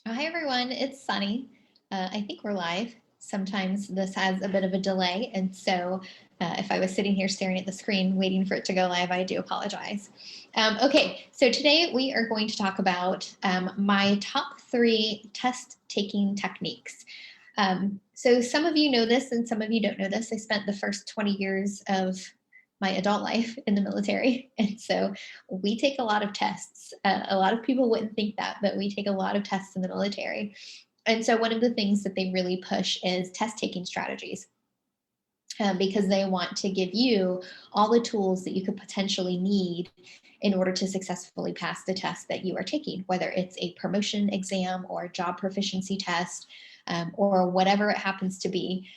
Hi everyone, it's Sunny. I think we're live. Sometimes this has a bit of a delay, and so if I was sitting here staring at the screen waiting for it to go live, I do apologize. Okay, so today we are going to talk about my top 3 test taking techniques. So some of you know this and some of you don't know this. I spent the first 20 years of my adult life in the military. And so we take a lot of tests. A lot of people wouldn't think that, but we take a lot of tests in the military. And so one of the things that they really push is test taking strategies. Because they want to give you all the tools that you could potentially need in order to successfully pass the test that you are taking, whether it's a promotion exam or a job proficiency test, or whatever it happens to be.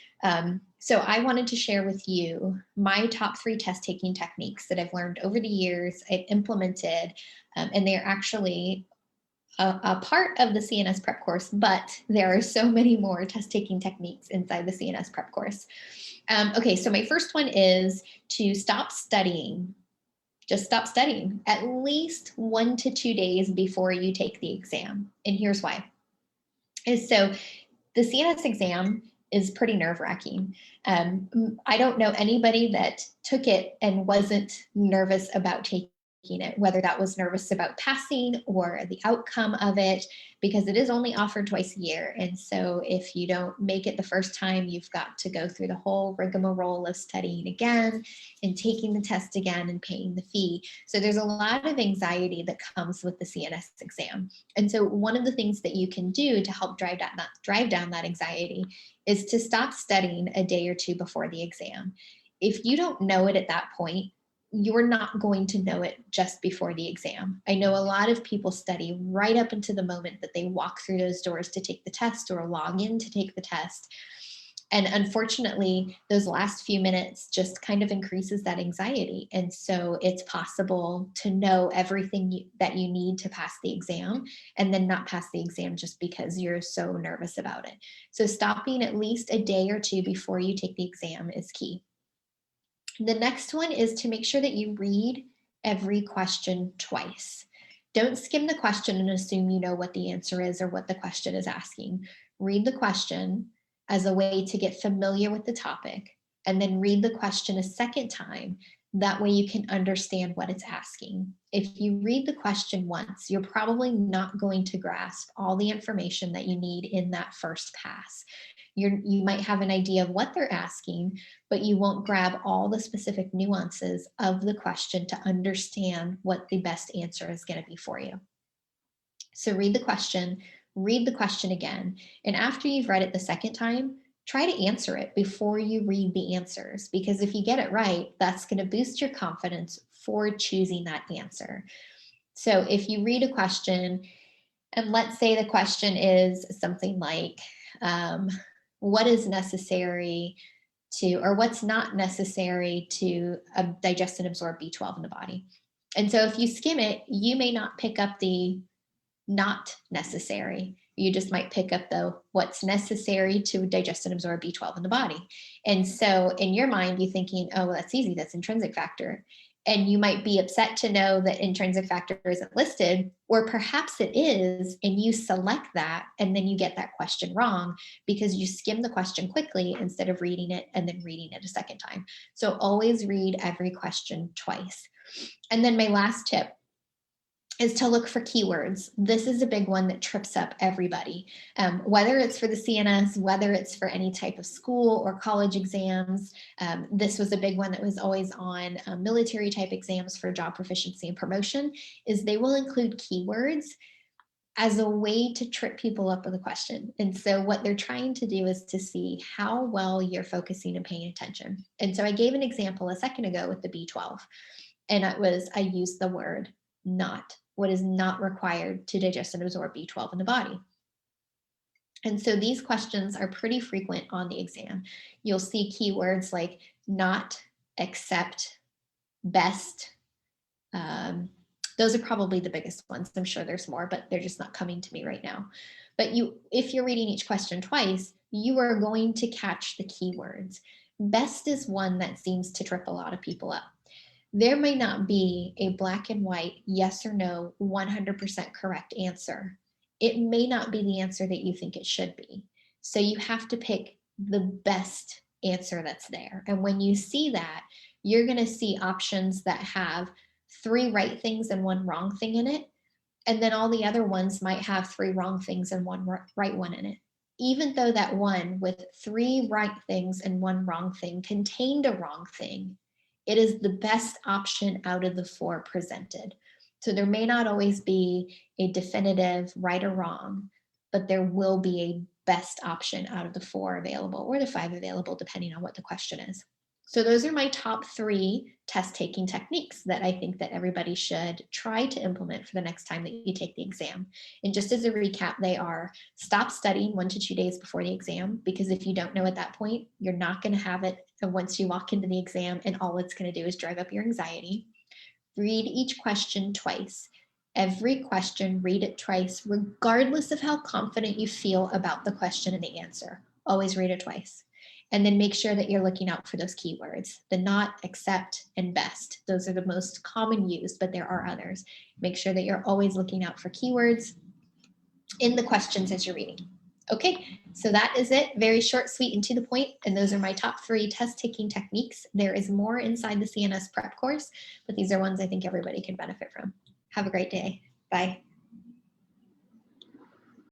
So I wanted to share with you my top 3 test taking techniques that I've learned over the years, I've implemented, and they're actually a part of the CNS prep course, but there are so many more test taking techniques inside the CNS prep course. Okay, so my first one is to stop studying. Just stop studying at least 1 to 2 days before you take the exam. And here's why. So the CNS exam is pretty nerve-wracking. I don't know anybody that took it and wasn't nervous about taking it, whether that was nervous about passing or the outcome of it, because it is only offered twice a year. And so if you don't make it the first time, you've got to go through the whole rigmarole of studying again and taking the test again and paying the fee. So there's a lot of anxiety that comes with the CNS exam. And so one of the things that you can do to help drive down that anxiety is to stop studying a day or two before the exam. If you don't know it at that point, you're not going to know it just before the exam. I know a lot of people study right up into the moment that they walk through those doors to take the test or log in to take the test. And unfortunately, those last few minutes just kind of increases that anxiety. And so it's possible to know everything that you need to pass the exam and then not pass the exam just because you're so nervous about it. So stopping at least a day or two before you take the exam is key. The next one is to make sure that you read every question twice. Don't skim the question and assume you know what the answer is or what the question is asking. Read the question as a way to get familiar with the topic, and then read the question a second time. That way you can understand what it's asking. If you read the question once, you're probably not going to grasp all the information that you need in that first pass. You might have an idea of what they're asking, but you won't grab all the specific nuances of the question to understand what the best answer is going to be for you. So read the question again. And after you've read it the second time, try to answer it before you read the answers, because if you get it right, that's going to boost your confidence for choosing that answer. So if you read a question, and let's say the question is something like, what is necessary to, or what's not necessary to digest and absorb B12 in the body. And so if you skim it, you may not pick up the not necessary. You just might pick up the what's necessary to digest and absorb B12 in the body. And so in your mind, you're thinking, oh, well, that's easy. That's intrinsic factor. And you might be upset to know that intrinsic factor isn't listed, or perhaps it is, and you select that, and then you get that question wrong because you skim the question quickly instead of reading it and then reading it a second time. So always read every question twice. And then my last tip is to look for keywords. This is a big one that trips up everybody, whether it's for the CNS, whether it's for any type of school or college exams. This was a big one that was always on military type exams for job proficiency and promotion, is they will include keywords as a way to trip people up with a question. And so what they're trying to do is to see how well you're focusing and paying attention. And so I gave an example a second ago with the B12, and I used the word not. What is not required to digest and absorb B12 in the body. And so these questions are pretty frequent on the exam. You'll see keywords like not, accept, best. Those are probably the biggest ones. I'm sure there's more, but they're just not coming to me right now. But if you're reading each question twice, you are going to catch the keywords. Best is one that seems to trip a lot of people up. There may not be a black and white, yes or no, 100% correct answer. it may not be the answer that you think it should be. So you have to pick the best answer that's there. And when you see that, you're going to see options that have 3 right things and 1 wrong thing in it. And then all the other ones might have 3 wrong things and 1 right one in it. Even though that one with 3 right things and 1 wrong thing contained a wrong thing, it is the best option out of the 4 presented. So there may not always be a definitive right or wrong, but there will be a best option out of the 4 available, or the 5 available, depending on what the question is. So those are my top 3 test taking techniques that I think that everybody should try to implement for the next time that you take the exam. And just as a recap, they are: stop studying 1 to 2 days before the exam, because if you don't know at that point, you're not going to have it once you walk into the exam, and all it's going to do is drive up your anxiety. Read each question twice. Every question, read it twice, regardless of how confident you feel about the question and the answer. Always read it twice. And then make sure that you're looking out for those keywords: the not, accept, and best. Those are the most common used, but there are others. Make sure that you're always looking out for keywords in the questions as you're reading. Okay, so that is it. Very short, sweet, and to the point. And those are my top 3 test taking techniques. There is more inside the CNS prep course, but these are ones I think everybody can benefit from. Have a great day. Bye.